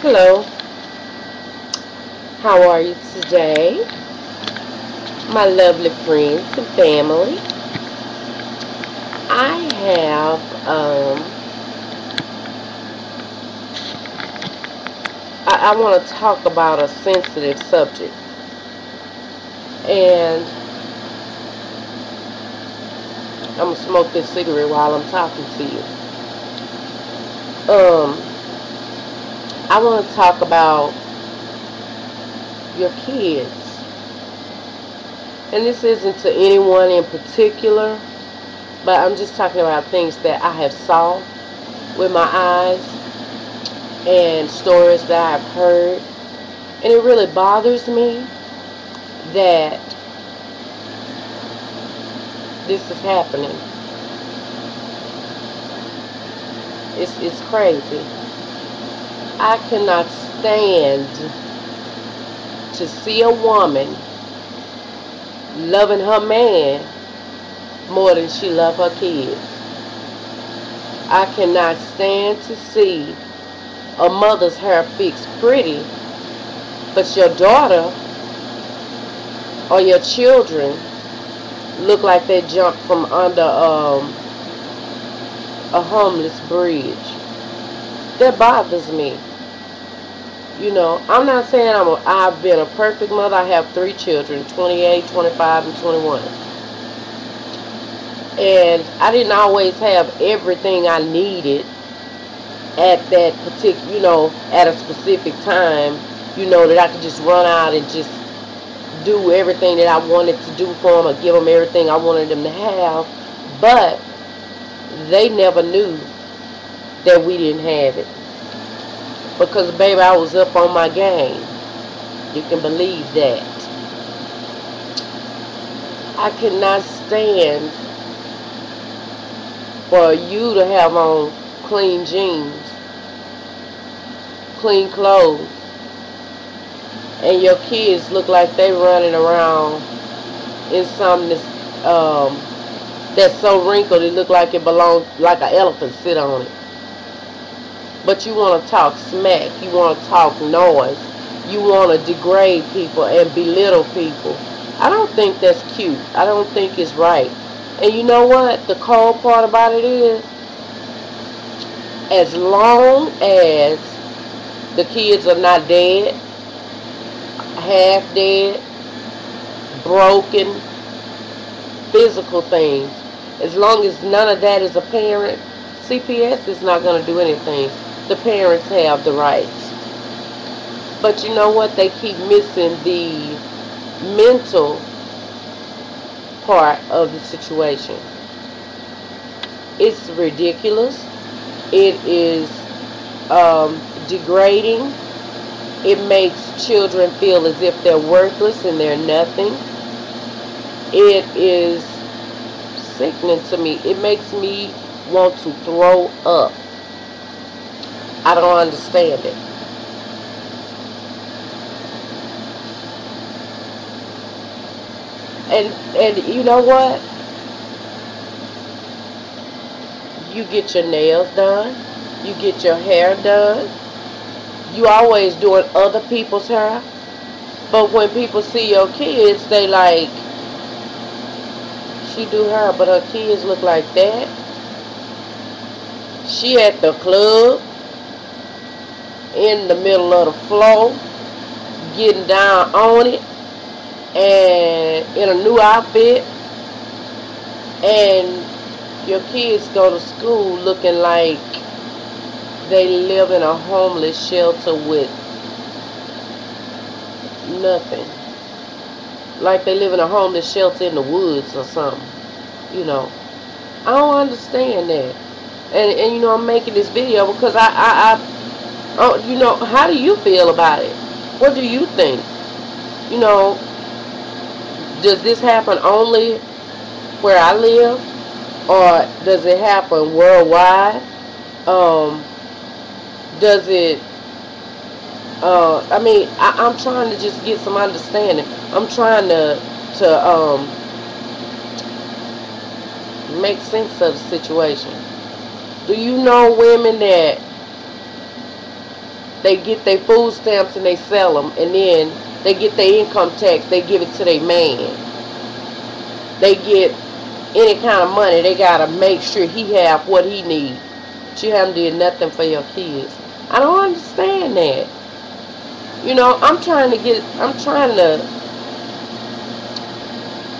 Hello, how are you today, my lovely friends and family? I have, I want to talk about a sensitive subject, and I'm gonna smoke this cigarette while I'm talking to you. Um, I want to talk about your kids, and this isn't to anyone in particular, but I'm just talking about things that I have saw with my eyes and stories that I've heard. And it really bothers me that this is happening. It's crazy. I cannot stand to see a woman loving her man more than she loves her kids. I cannot stand to see a mother's hair fixed pretty, but your daughter or your children look like they jumped from under a homeless bridge. That bothers me. I'm not saying I've been a perfect mother. I have 3 children, 28, 25, and 21. And I didn't always have everything I needed at that particular, at a specific time, that I could just run out and just do everything that I wanted to do for them or give them everything I wanted them to have. But they never knew that we didn't have it. Because, baby, I was up on my game. You can believe that. I cannot stand for you to have on clean jeans, clean clothes, and your kids look like they running around in something that's so wrinkled it look like it belongs, like an elephant sit on it. But you want to talk smack, you want to talk noise, you want to degrade people and belittle people. I don't think that's cute. I don't think it's right. And you know what? The cold part about it is, as long as the kids are not dead, half dead, broken, physical things, as long as none of that is apparent, CPS is not going to do anything. The parents have the rights. But you know what? They keep missing the mental part of the situation. It's ridiculous. It is degrading. It makes children feel as if they're worthless and they're nothing. It is sickening to me. It makes me want to throw up. I don't understand it. And you know what? You get your nails done. You get your hair done. You always doing other people's hair. But when people see your kids, they like, she do her, but her kids look like that. She at the club, in the middle of the floor, getting down on it, and in a new outfit, and your kids go to school looking like they live in a homeless shelter with nothing. Like they live in a homeless shelter in the woods or something. I don't understand that. And I'm making this video because how do you feel about it? What do you think? Does this happen only where I live, or does it happen worldwide? Does it? I'm trying to just get some understanding. I'm trying to make sense of the situation. Do you know women that They get their food stamps and they sell them, and then they get their income tax, they give it to their man. They get any kind of money, they gotta make sure he have what he needs. You haven't did nothing for your kids. I don't understand that. I'm trying to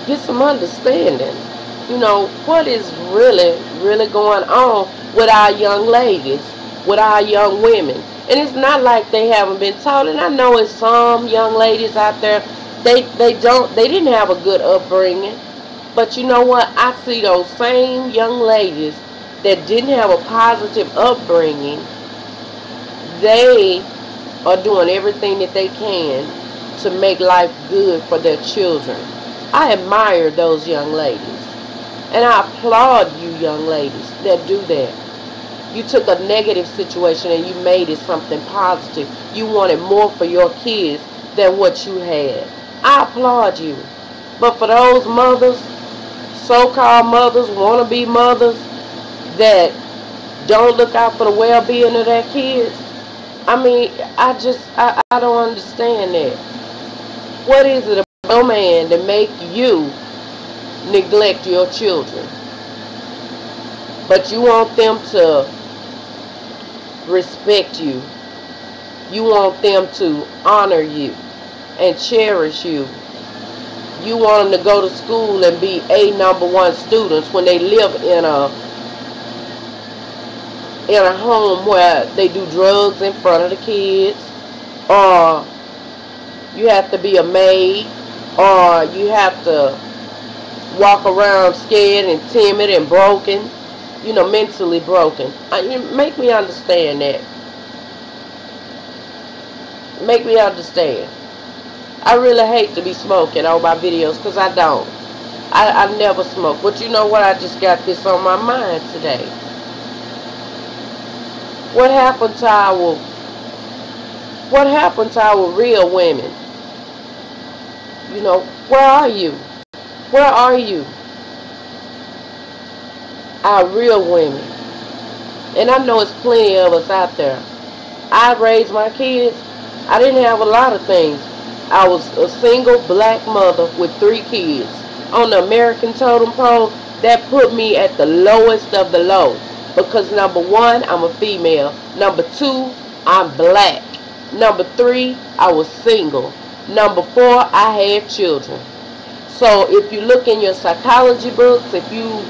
get some understanding. What is really, really going on with our young ladies, with our young women. And it's not like they haven't been taught. And I know it's some young ladies out there, they didn't have a good upbringing. But you know what? I see those same young ladies that didn't have a positive upbringing. They are doing everything that they can to make life good for their children. I admire those young ladies. And I applaud you young ladies that do that. You took a negative situation and you made it something positive. You wanted more for your kids than what you had. I applaud you. But for those mothers, so-called mothers, wannabe mothers, that don't look out for the well-being of their kids, I don't understand that. What is it about a man to make you neglect your children? But you want them to respect you. You want them to honor you and cherish you. You want them to go to school and be #1 students when they live in a home where they do drugs in front of the kids, or you have to be a maid, or you have to walk around scared and timid and broken, mentally broken. Make me understand that. Make me understand. I really hate to be smoking on my videos because I don't. I never smoke. But you know what? I just got this on my mind today. What happened to our real women? Where are you? Where are you? Our real women. And I know it's plenty of us out there. I raised my kids. I didn't have a lot of things. I was a single black mother with 3 kids. On the American totem pole, that put me at the lowest of the low. Because number 1, I'm a female. Number 2, I'm black. Number 3, I was single. Number 4, I had children. So if you look in your psychology books, if you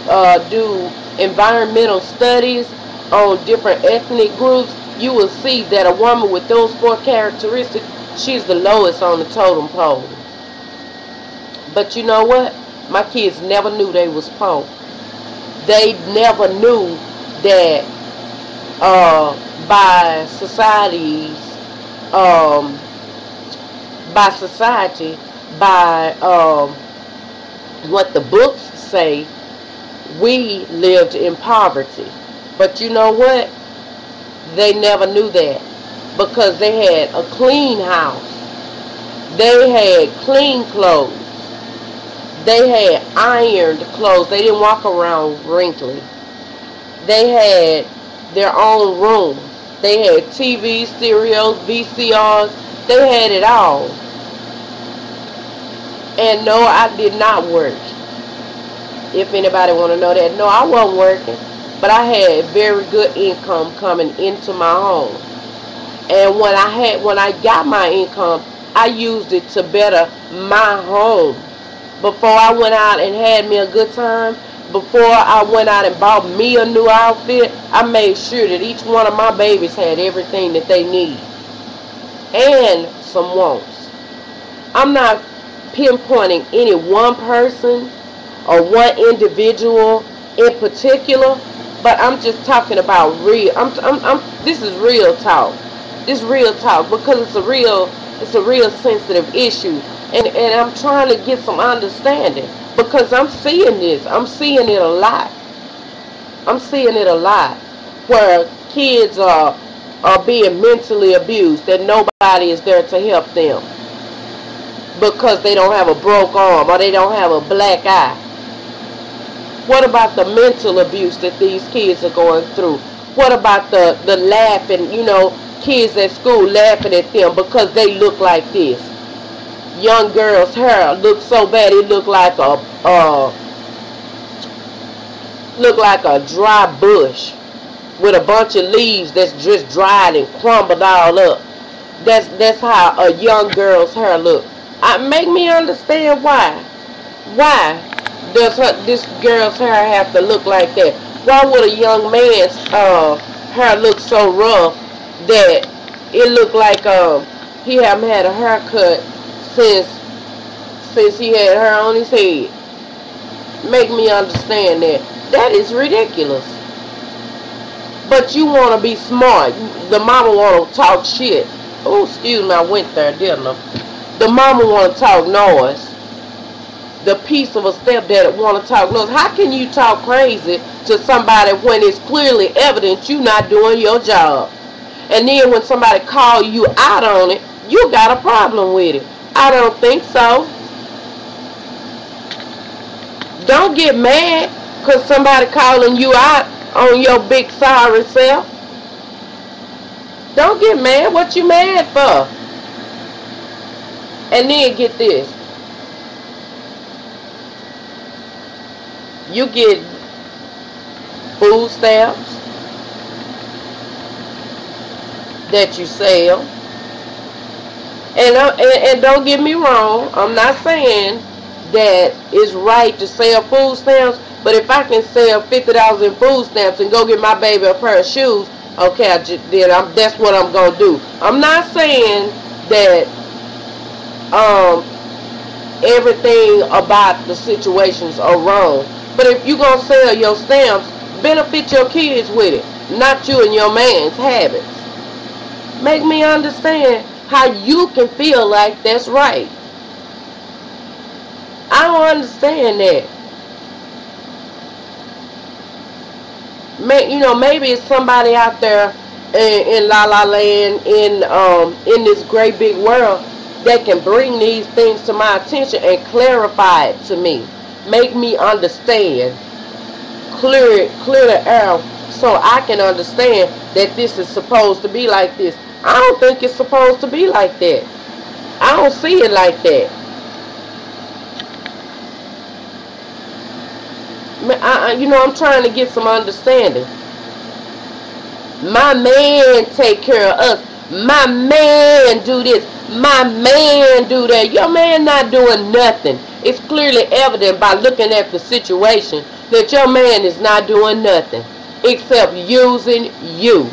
do environmental studies on different ethnic groups, you will see that a woman with those 4 characteristics, she's the lowest on the totem pole. But you know what? My kids never knew they was poor. They never knew that by society, what the books say, we lived in poverty. But you know what? They never knew that, because they had a clean house. They had clean clothes. They had ironed clothes. They didn't walk around wrinkly. They had their own room. They had TVs, stereos, VCRs. They had it all. And no, I did not work. If anybody want to know that, no, I wasn't working. But I had very good income coming into my home. And when I got my income, I used it to better my home. Before I went out and had me a good time, before I went out and bought me a new outfit, I made sure that each one of my babies had everything that they need. And some wants. I'm not pinpointing any one person or one individual in particular, but I'm just talking about real. This is real talk. This is real talk because it's a real sensitive issue, and I'm trying to get some understanding because I'm seeing this. I'm seeing it a lot. I'm seeing it a lot where kids are being mentally abused, that nobody is there to help them because they don't have a broke arm or they don't have a black eye. What about the mental abuse that these kids are going through? What about the laughing, kids at school laughing at them because they look like this? Young girl's hair looks so bad it look like a dry bush with a bunch of leaves that's just dried and crumbled all up. That's how a young girl's hair look. Make me understand why. Why does this girl's hair have to look like that? Why would a young man's hair look so rough that it look like he haven't had a haircut since he had hair on his head? Make me understand that. That is ridiculous. But you want to be smart. The mama want to talk shit. Oh, excuse me, I went there, didn't I? The mama want to talk noise. The piece of a stepdad want to talk noise. How can you talk crazy to somebody when it's clearly evident you not doing your job? And then when somebody call you out on it, you got a problem with it. I don't think so. Don't get mad because somebody calling you out on your big sorry self. Don't get mad. What you mad for? And then get this. You get food stamps that you sell. And don't get me wrong. I'm not saying that it's right to sell food stamps, but if I can sell $50 in food stamps and go get my baby a pair of shoes, okay, that's what I'm gonna do. I'm not saying that everything about the situations are wrong, but if you gonna sell your stamps, benefit your kids with it, not you and your man's habits. Make me understand how you can feel like that's right. I don't understand that. Maybe it's somebody out there in La La Land, in this great big world, that can bring these things to my attention and clarify it to me. Make me understand. Clear the air so I can understand that this is supposed to be like this. I don't think it's supposed to be like that. I don't see it like that. I'm trying to get some understanding. My man take care of us. My man do this. My man do that. Your man not doing nothing. It's clearly evident by looking at the situation that your man is not doing nothing except using you.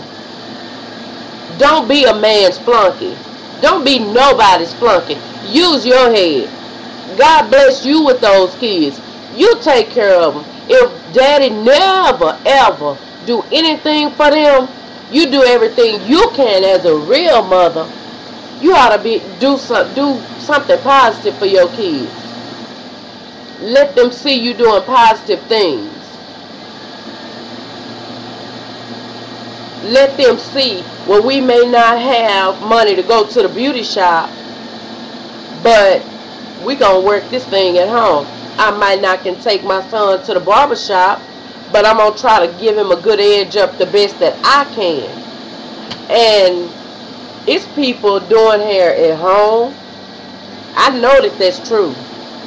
Don't be a man's flunky. Don't be nobody's flunky. Use your head. God bless you with those kids. You take care of them. If daddy never ever do anything for them, you do everything you can as a real mother. You ought to do something positive for your kids. Let them see you doing positive things. Let them see when we may not have money to go to the beauty shop, but we gonna work this thing at home. I might not can take my son to the barber shop, but I'm gonna try to give him a good edge up the best that I can. And it's people doing hair at home. I know that that's true.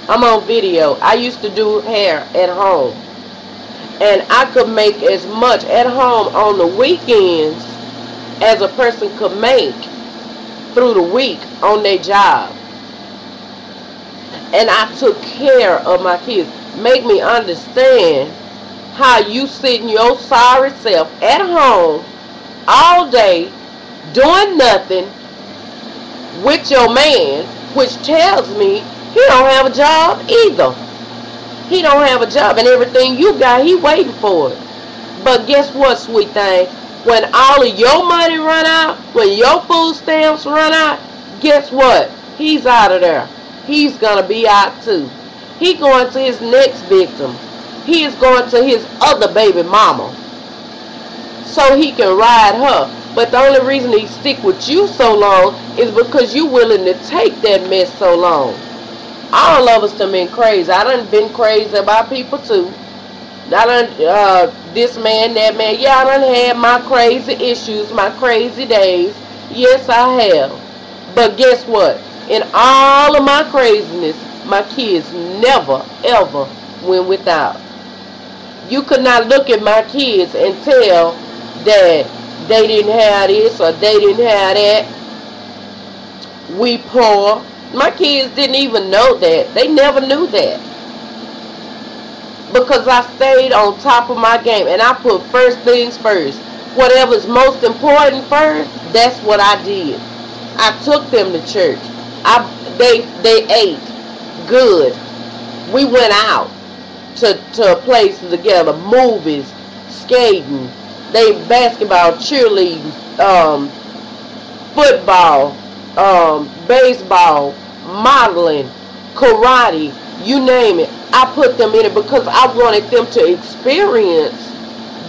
I'm on video. I used to do hair at home, and I could make as much at home on the weekends as a person could make through the week on their job. And I took care of my kids. Make me understand how you sitting your sorry self at home all day doing nothing with your man, which tells me he don't have a job either. He don't have a job, and everything you got, he waiting for it. But guess what, sweet thing? When all of your money run out, when your food stamps run out, guess what? He's out of there. He's going to be out too. He going to his next victim. He is going to his other baby mama so he can ride her. But the only reason he stick with you so long is because you willing to take that mess so long. All of us done been crazy. I done been crazy about people too. I done this man, that man. Yeah, I done had my crazy issues, my crazy days. Yes, I have. But guess what? In all of my craziness, my kids never ever went without. You could not look at my kids and tell that they didn't have this or they didn't have that. We poor. My kids didn't even know that. They never knew that. Because I stayed on top of my game and I put first things first. Whatever's most important first, that's what I did. I took them to church. They ate good. We went out to places together, movies, skating, they basketball, cheerleading, football, baseball, modeling, karate, you name it. I put them in it because I wanted them to experience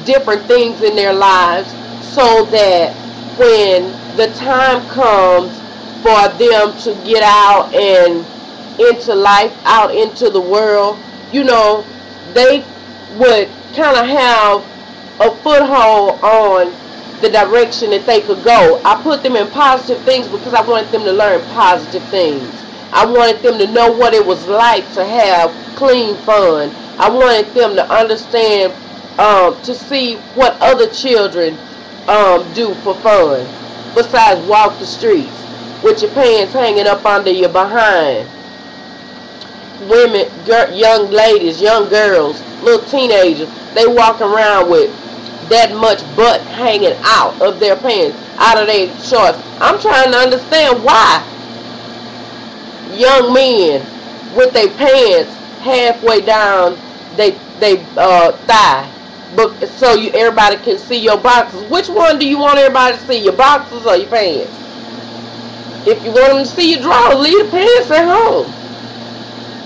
different things in their lives so that when the time comes for them to get out and into life, out into the world, they would kind of have a foothold on the direction that they could go. I put them in positive things because I wanted them to learn positive things. I wanted them to know what it was like to have clean fun. I wanted them to understand, to see what other children do for fun besides walk the streets with your pants hanging up under your behind. Women, young ladies, young girls, little teenagers, they walk around with that much butt hanging out of their pants, out of their shorts. I'm trying to understand why young men with their pants halfway down they thigh, but so everybody can see your boxers. Which one do you want everybody to see, your boxers or your pants? If you want them to see your drawers, leave the pants at home.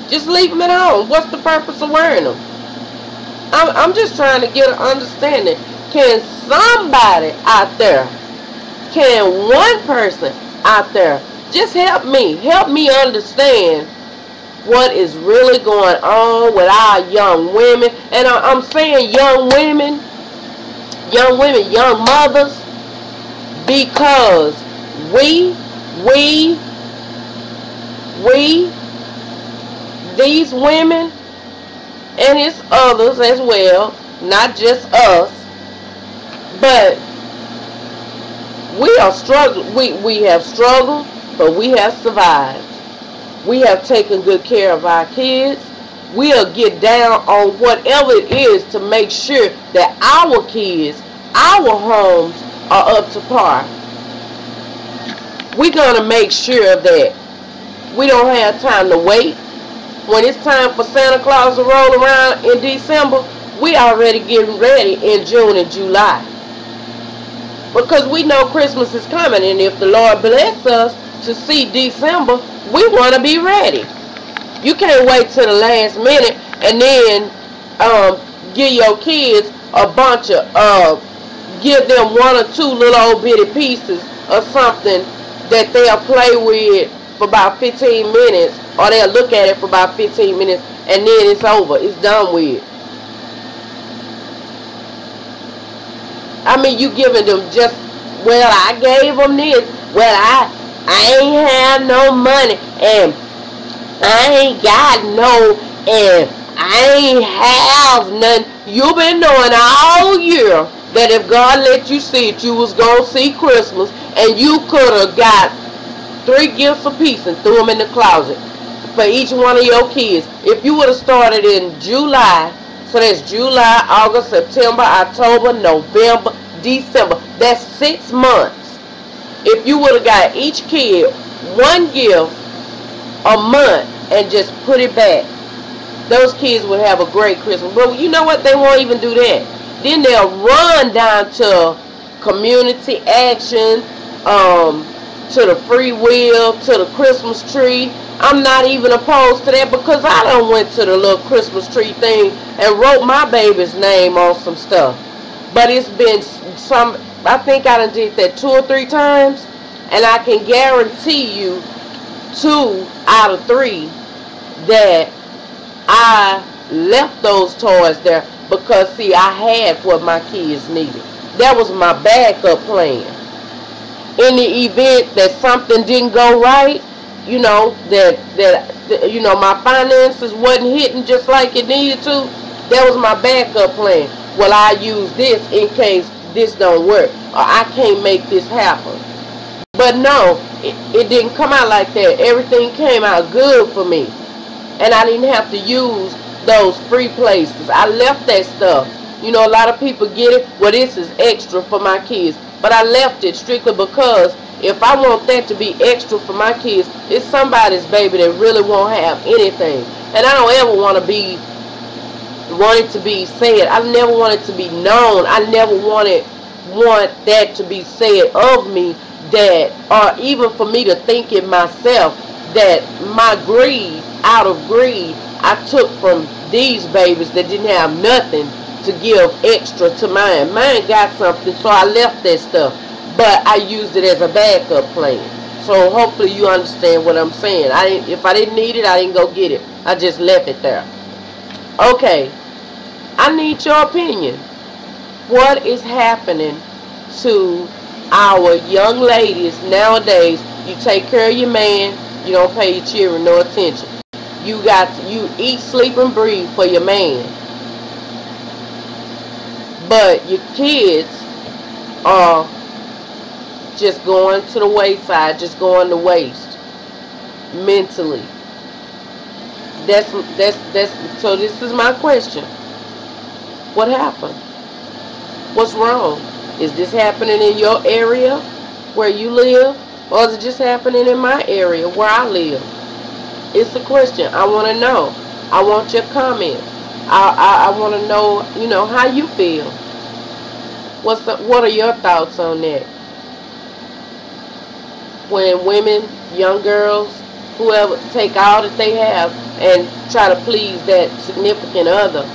Just leave them at home. What's the purpose of wearing them? I'm just trying to get an understanding. Can somebody out there, can one person out there just help me understand what is really going on with our young women? And I'm saying young women, young mothers, because we, these women, and it's others as well, not just us, but we are struggling. We have struggled, but we have survived. We have taken good care of our kids. We'll get down on whatever it is to make sure that our kids, our homes are up to par. We're going to make sure of that. We don't have time to wait. When it's time for Santa Claus to roll around in December, we already getting ready in June and July. Because we know Christmas is coming, and if the Lord bless us to see December, we want to be ready. You can't wait till the last minute and then give your kids a bunch of, give them one or two little old bitty pieces or something that they'll play with for about 15 minutes, or they'll look at it for about 15 minutes, and then it's over. It's done with. I mean, you giving them just, well, I gave them this. Well, I ain't have no money, and I ain't got no, and I ain't have none. You've been knowing all year that if God let you see it, you was going to see Christmas, and you could have got 3 gifts apiece and threw them in the closet for each one of your kids. If you would have started in July, so that's July, August, September, October, November, December. That's 6 months. If you would have got each kid 1 gift a month and just put it back, those kids would have a great Christmas. But you know what? They won't even do that. Then they'll run down to community action, to the free will, to the Christmas tree. I'm not even opposed to that because I done went to the little Christmas tree thing and wrote my baby's name on some stuff. But it's been I think I done did that 2 or 3 times, and I can guarantee you 2 out of 3 that I left those toys there because, see, I had what my kids needed. That was my backup plan. In the event that something didn't go right, my finances wasn't hitting just like it needed to, that was my backup plan. Well, I use this in case this don't work, or I can't make this happen. But no, it didn't come out like that. Everything came out good for me. And I didn't have to use those free places. I left that stuff. A lot of people get it. Well, this is extra for my kids. But I left it strictly because if I want that to be extra for my kids, it's somebody's baby that really won't have anything. And I don't ever want it to be said. I never want it to be known. I never want that to be said of me, that, or even for me to think in myself that my greed, out of greed, I took from these babies that didn't have nothing to give extra to mine. Mine got something, so I left that stuff. But I used it as a backup plan. So hopefully you understand what I'm saying. If I didn't need it, I didn't go get it. I just left it there. Okay, I need your opinion. What is happening to our young ladies nowadays? You take care of your man, you don't pay your children no attention. You eat, sleep, and breathe for your man. But your kids are just going to the wayside, just going to waste mentally. So this is my question. What happened? What's wrong? Is this happening in your area where you live? Or is it just happening in my area where I live? It's a question. I want to know. I want your comments. I want to know, how you feel. What are your thoughts on that? When women, young girls, whoever, take all that they have and try to please that significant other,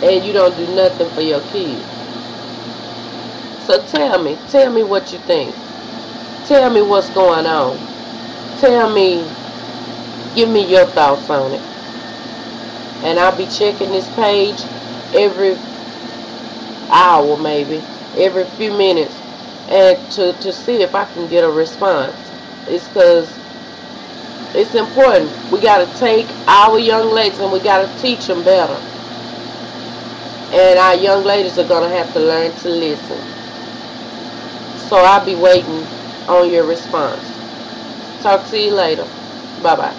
and you don't do nothing for your kids. So tell me what you think. Tell me what's going on. Give me your thoughts on it. And I'll be checking this page every hour, maybe, every few minutes, and to see if I can get a response. It's because it's important. We got to take our young ladies and we got to teach them better. And our young ladies are going to have to learn to listen. So I'll be waiting on your response. Talk to you later. Bye-bye.